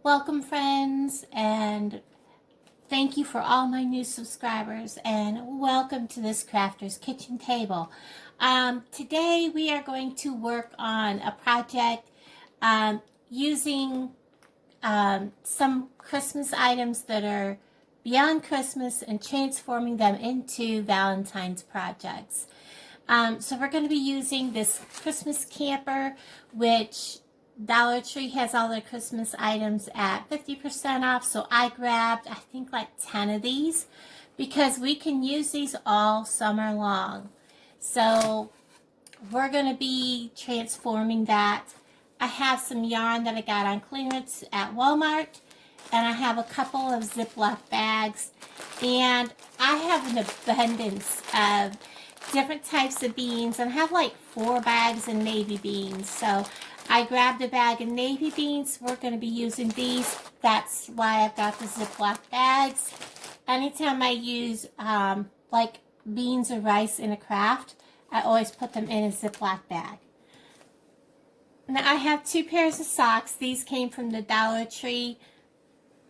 Welcome, friends, and thank you for all my new subscribers, and welcome to this Crafter's Kitchen Table. Today we are going to work on a project using some Christmas items that are beyond Christmas and transforming them into Valentine's projects. So we're going to be using this Christmas camper, which Dollar Tree has all their Christmas items at 50% off. So I grabbed, I think, like 10 of these because we can use these all summer long. So we're going to be transforming that. I have some yarn that I got on clearance at Walmart, and I have a couple of Ziploc bags, and I have an abundance of different types of beans, and I have like 4 bags of navy beans. So I grabbed a bag of navy beans. We're going to be using these. That's why I've got the Ziploc bags. Anytime I use like beans or rice in a craft, I always put them in a Ziploc bag. Now I have 2 pairs of socks. These came from the Dollar Tree.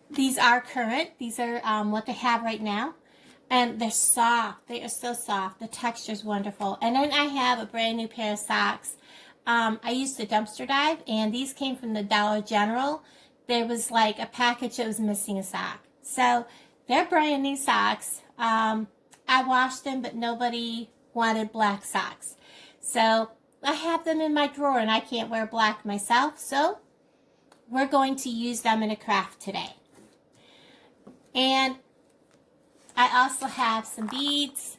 These are current. These are what they have right now. And they're soft. They are so soft. The texture is wonderful. And then I have a brand new pair of socks. I used the dumpster dive, and these came from the Dollar General. There was like a package that was missing a sock. So they're brand new socks. I washed them, but nobody wanted black socks. So I have them in my drawer, and I can't wear black myself. So we're going to use them in a craft today. And I also have some beads.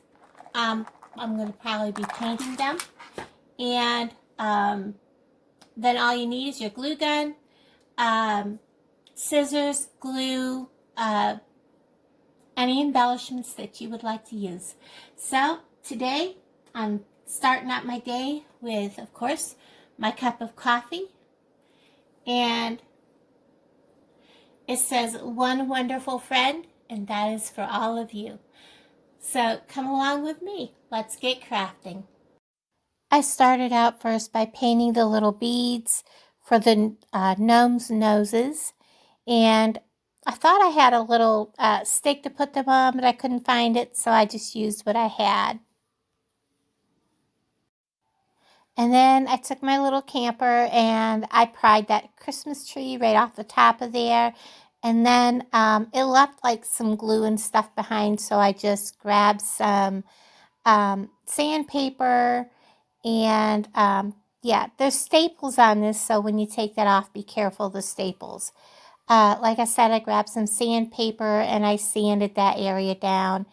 I'm going to probably be painting them. And then all you need is your glue gun, scissors, glue, any embellishments that you would like to use. So today I'm starting out my day with, of course, my cup of coffee. And it says, "One wonderful friend," and that is for all of you. So come along with me. Let's get crafting. I started out first by painting the little beads for the gnome's noses. And I thought I had a little stick to put them on, but I couldn't find it, so I just used what I had. And then I took my little camper and I pried that Christmas tree right off the top of there. And then it left like some glue and stuff behind, so I just grabbed some sandpaper and yeah, there's staples on this, so when you take that off, be careful of the staples. Like I said, I grabbed some sandpaper and I sanded that area down.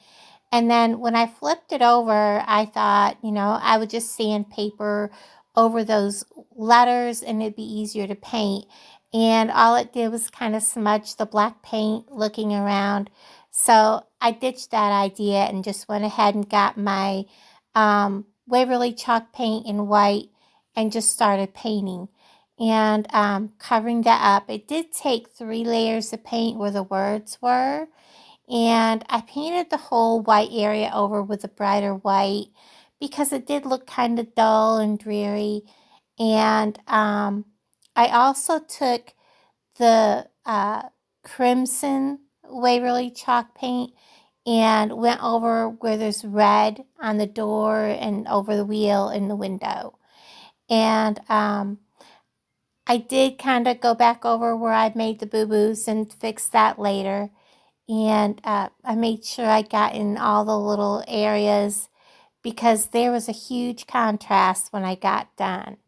And then when I flipped it over, I thought, I would just sandpaper over those letters and it'd be easier to paint. And all it did was kind of smudge the black paint looking around. So I ditched that idea and just went ahead and got my Waverly chalk paint in white and just started painting. And covering that up, it did take 3 layers of paint where the words were. And I painted the whole white area over with a brighter white because it did look kind of dull and dreary. And I also took the crimson Waverly chalk paint and went over where there's red on the door and over the wheel in the window. And I did kind of go back over where I made the boo-boos and fix that later. And I made sure I got in all the little areas because there was a huge contrast when I got done.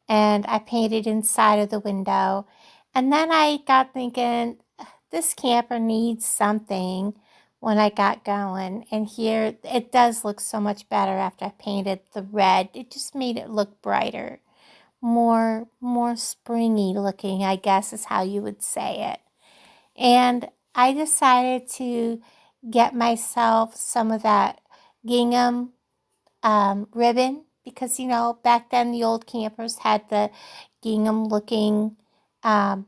And I painted inside of the window. And then I got thinking, this camper needs something when I got going. And here, it does look so much better after I painted the red. It just made it look brighter. More springy looking, I guess is how you would say it. And I decided to get myself some of that gingham ribbon because, back then the old campers had the gingham looking, what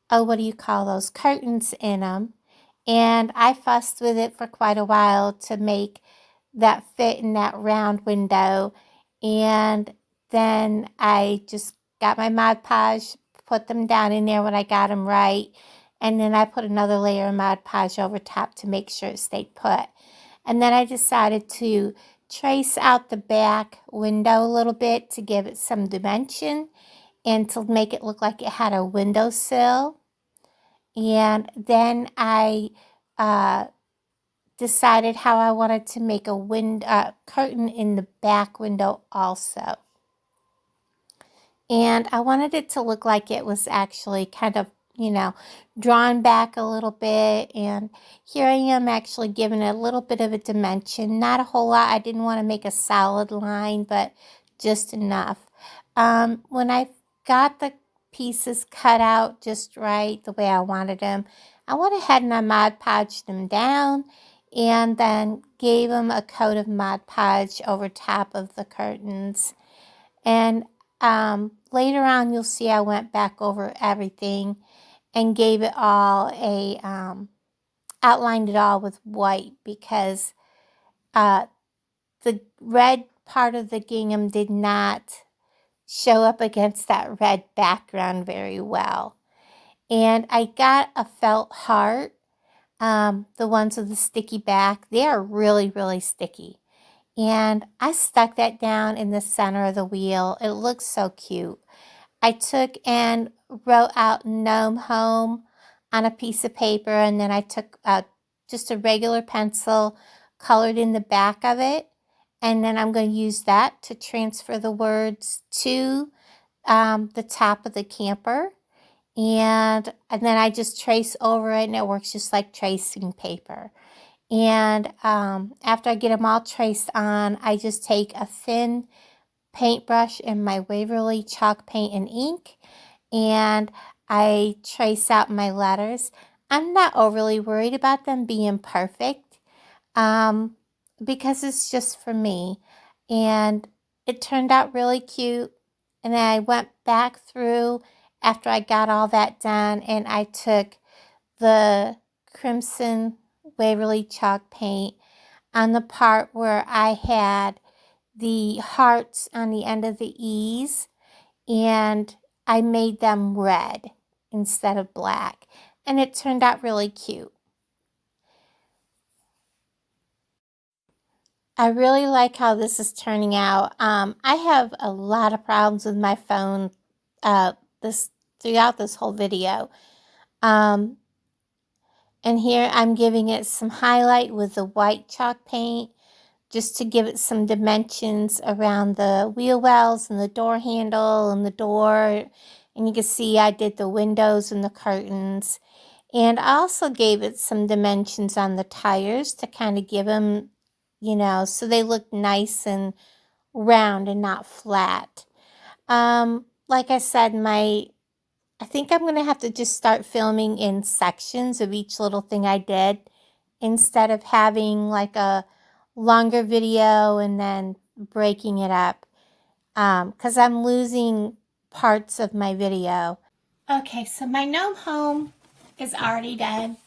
do you call those, curtains in them. And I fussed with it for quite a while to make that fit in that round window. And then I just got my Mod Podge, put them down in there when I got them right. And then I put another layer of Mod Podge over top to make sure it stayed put. And then I decided to trace out the back window a little bit to give it some dimension and to make it look like it had a windowsill. And then I decided how I wanted to make a curtain in the back window also. And I wanted it to look like it was actually kind of, you know, drawn back a little bit. And here I am actually giving it a little bit of a dimension. Not a whole lot. I didn't want to make a solid line, but just enough. When I got the pieces cut out just right, the way I wanted them, I went ahead and I Mod Podged them down and then gave them a coat of Mod Podge over top of the curtains. And later on, you'll see I went back over everything and gave it all outlined it all with white because the red part of the gingham did not show up against that red background very well. And I got a felt heart, the ones with the sticky back. They are really, really sticky. And I stuck that down in the center of the wheel. It looks so cute. I took and wrote out Gnome Home on a piece of paper, and then I took just a regular pencil, colored in the back of it, and then I'm going to use that to transfer the words to the top of the camper. And then I just trace over it, and it works just like tracing paper. And after I get them all traced on, I just take a thin paintbrush and my Waverly chalk paint and ink, and I trace out my letters. I'm not overly worried about them being perfect because it's just for me. And it turned out really cute. And then I went back through after I got all that done, and I took the crimson Waverly chalk paint on the part where I had the hearts on the end of the E's, and I made them red instead of black, and it turned out really cute. I really like how this is turning out. I have a lot of problems with my phone throughout this whole video. And here I'm giving it some highlight with the white chalk paint just to give it some dimensions around the wheel wells and the door handle and the door. And you can see I did the windows and the curtains. And I also gave it some dimensions on the tires to kind of give them, you know, so they look nice and round and not flat. Like I said, I think I'm going to have to just start filming in sections of each little thing I did instead of having like a longer video and then breaking it up because I'm losing parts of my video. Okay, so my gnome home is already done.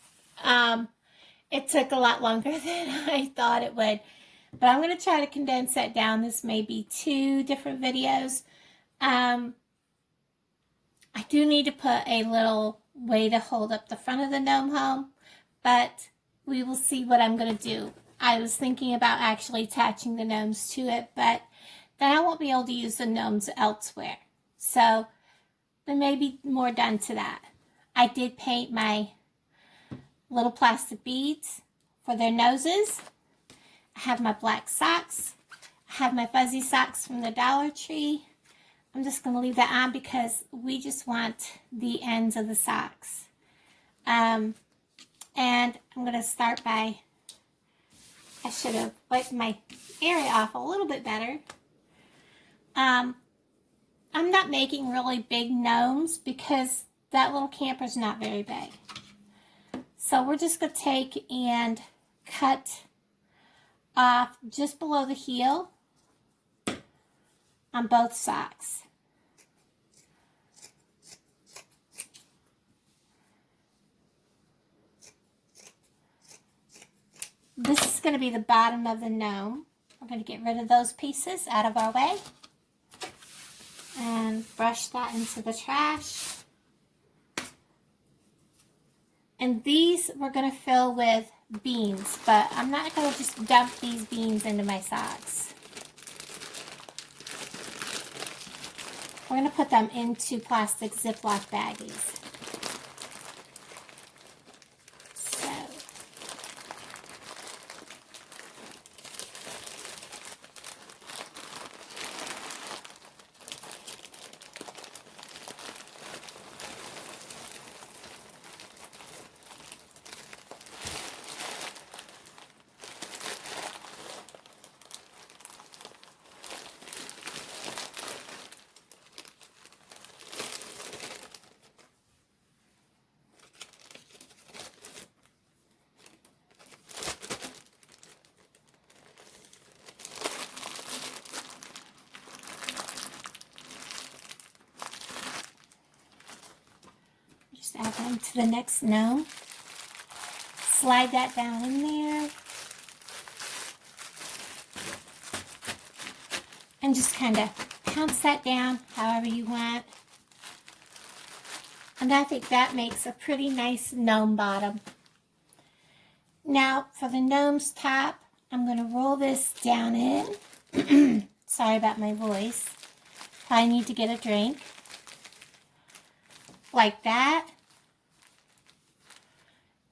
It took a lot longer than I thought it would, but I'm going to try to condense that down. This may be 2 different videos. I do need to put a little way to hold up the front of the gnome home, but we will see what I'm going to do. I was thinking about actually attaching the gnomes to it, but then I won't be able to use the gnomes elsewhere. So there may be more done to that. I did paint my little plastic beads for their noses. I have my black socks. I have my fuzzy socks from the Dollar Tree. I'm just going to leave that on because we just want the ends of the socks. And I'm going to start by, I should have wiped my area off a little bit better. I'm not making really big gnomes because that little camper's not very big. So we're just going to take and cut off just below the heel on both socks. This is going to be the bottom of the gnome. We're going to get rid of those pieces out of our way and brush that into the trash. And these we're going to fill with beans, but I'm not going to just dump these beans into my socks. We're going to put them into plastic Ziploc baggies. So, just add them to the next gnome. Slide that down in there. And just kind of pounce that down however you want. And I think that makes a pretty nice gnome bottom. Now for the gnome's top, I'm going to roll this down in. Sorry about my voice. I need to get a drink. Like that.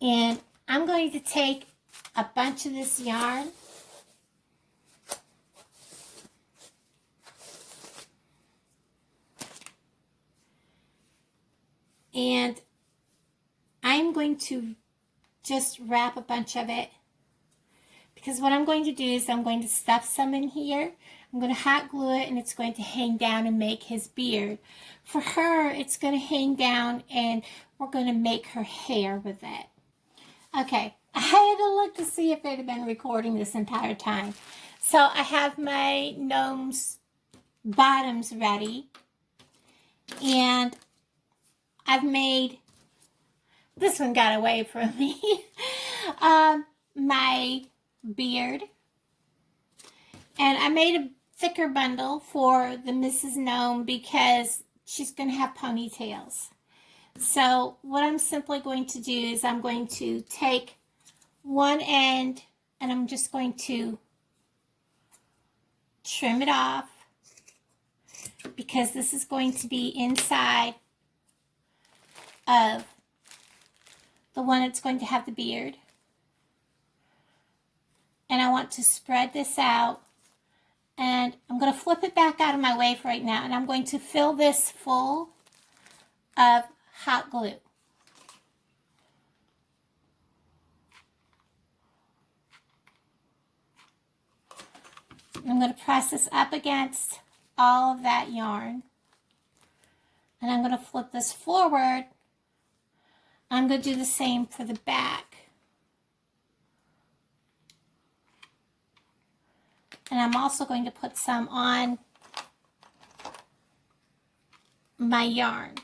And I'm going to take a bunch of this yarn and I'm going to just wrap a bunch of it, because what I'm going to do is I'm going to stuff some in here. I'm going to hot glue it and it's going to hang down and make his beard. For her, it's going to hang down and we're going to make her hair with it. Okay, I had to look to see if it had been recording this entire time. So I have my gnome's bottoms ready. And I've made, this one got away from me, my beard. And I made a thicker bundle for the Mrs. Gnome because she's going to have ponytails. So what I'm simply going to do is I'm going to take one end and I'm just going to trim it off, because this is going to be inside of the one that's going to have the beard. And I want to spread this out, and I'm going to flip it back out of my way for right now, and I'm going to fill this full of hot glue. I'm going to press this up against all of that yarn. And I'm going to flip this forward. I'm going to do the same for the back. And I'm also going to put some on my yarn.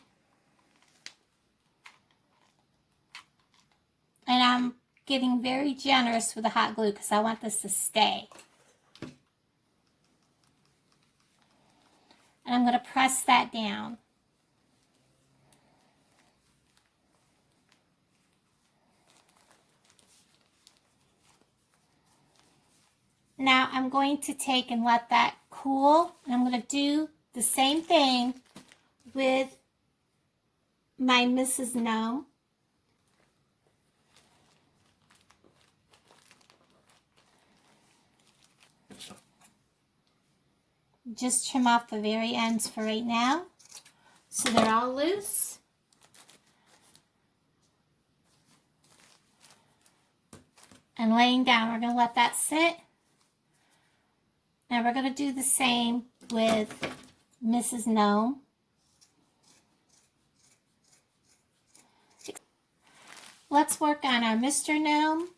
And I'm getting very generous with the hot glue because I want this to stay. And I'm going to press that down. Now I'm going to take and let that cool. And I'm going to do the same thing with my Mrs. Gnome. Just trim off the very ends for right now, so they're all loose. And laying down, we're going to let that sit. Now we're going to do the same with Mrs. Gnome. Let's work on our Mr. Gnome.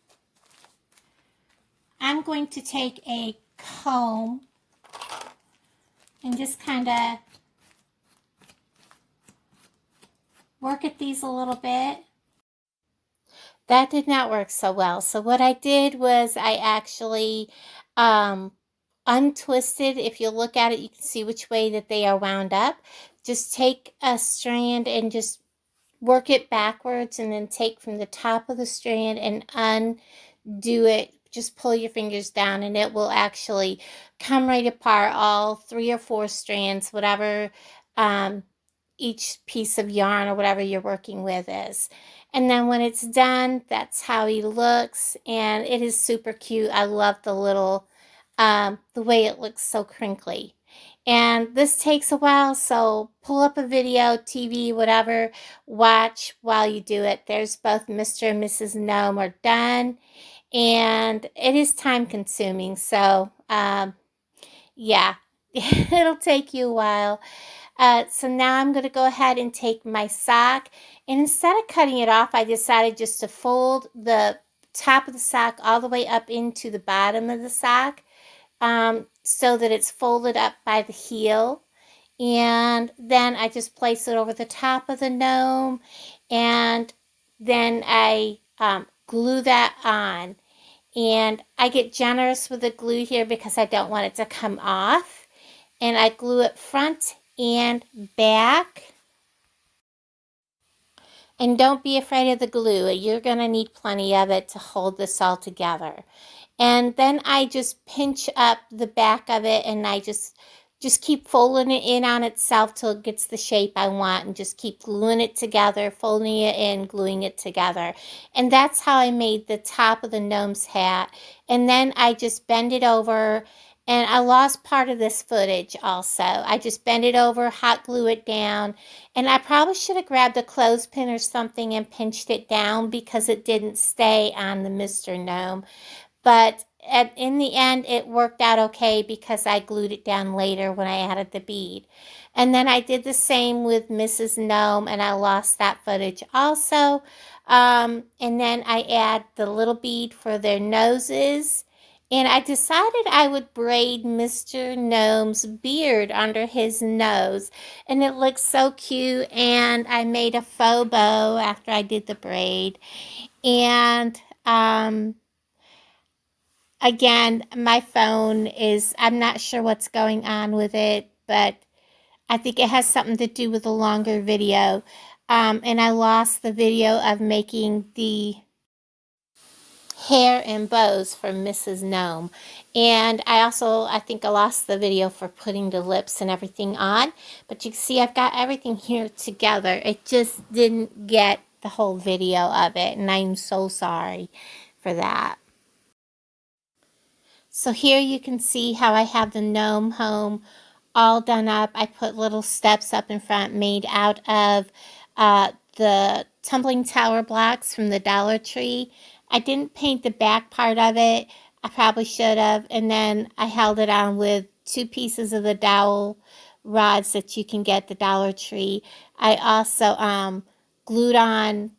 I'm going to take a comb and just kind of work at these a little bit. That did not work so well. So what I did was I actually untwisted. If you look at it, you can see which way that they are wound up. Just take a strand and just work it backwards and then take from the top of the strand and undo it. Just pull your fingers down and it will actually come right apart, all 3 or 4 strands, whatever each piece of yarn or whatever you're working with is. And then when it's done, that's how he looks, and it is super cute. I love the little the way it looks, so crinkly. And this takes a while, so pull up a video, TV, whatever, watch while you do it. There's both Mr. and Mrs. Gnome are done, and it is time consuming. So, yeah, it'll take you a while. So now I'm going to go ahead and take my sock, and instead of cutting it off, I decided just to fold the top of the sock all the way up into the bottom of the sock, so that it's folded up by the heel. And then I just place it over the top of the gnome, and then I glue that on. And I get generous with the glue here because I don't want it to come off. And I glue it front and back. And don't be afraid of the glue. You're going to need plenty of it to hold this all together. And then I just pinch up the back of it, and I just keep folding it in on itself till it gets the shape I want, and just keep gluing it together, folding it in, gluing it together. And that's how I made the top of the gnome's hat. And then I just bend it over, and I lost part of this footage also. I just bend it over, hot glue it down, and I probably should have grabbed a clothespin or something and pinched it down because it didn't stay on the Mr. Gnome. But in the end, it worked out okay because I glued it down later when I added the bead. And then I did the same with Mrs. Gnome, and I lost that footage also. And then I add the little bead for their noses. And I decided I would braid Mr. Gnome's beard under his nose. And it looks so cute. And I made a faux bow after I did the braid. And again, my phone is, I'm not sure what's going on with it, but I think it has something to do with a longer video. And I lost the video of making the hair and bows for Mrs. Gnome. And I think I lost the video for putting the lips and everything on. But you can see I've got everything here together. It just didn't get the whole video of it, and I'm so sorry for that. So here you can see how I have the gnome home all done up. I put little steps up in front made out of the tumbling tower blocks from the Dollar Tree. I didn't paint the back part of it. I probably should have. And then I held it on with 2 pieces of the dowel rods that you can get at the Dollar Tree. I also glued on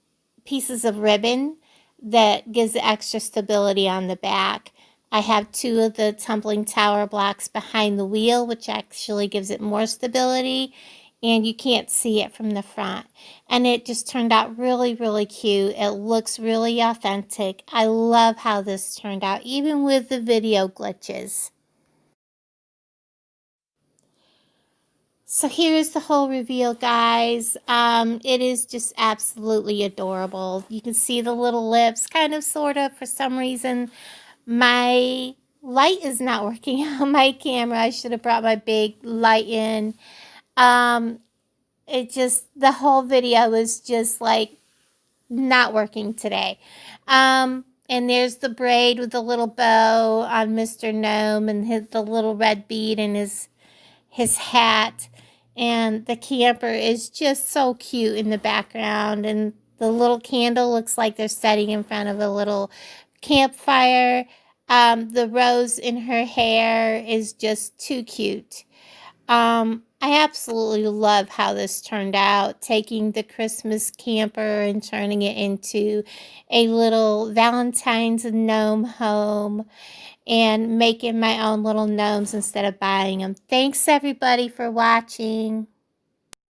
pieces of ribbon that gives extra stability on the back. I have 2 of the tumbling tower blocks behind the wheel, which actually gives it more stability, and you can't see it from the front. And it just turned out really, really cute. It looks really authentic. I love how this turned out, even with the video glitches. So here's the whole reveal, guys. It is just absolutely adorable. You can see the little lips, kind of, sort of, for some reason. My light is not working on my camera. I should have brought my big light in. The whole video is just like not working today. And there's the braid with the little bow on Mr. Gnome, and the little red bead in his hat. And the camper is just so cute in the background, and the little candle looks like they're sitting in front of a little campfire. The rose in her hair is just too cute. I absolutely love how this turned out, taking the Christmas camper and turning it into a little Valentine's gnome home, and making my own little gnomes instead of buying them. Thanks everybody for watching.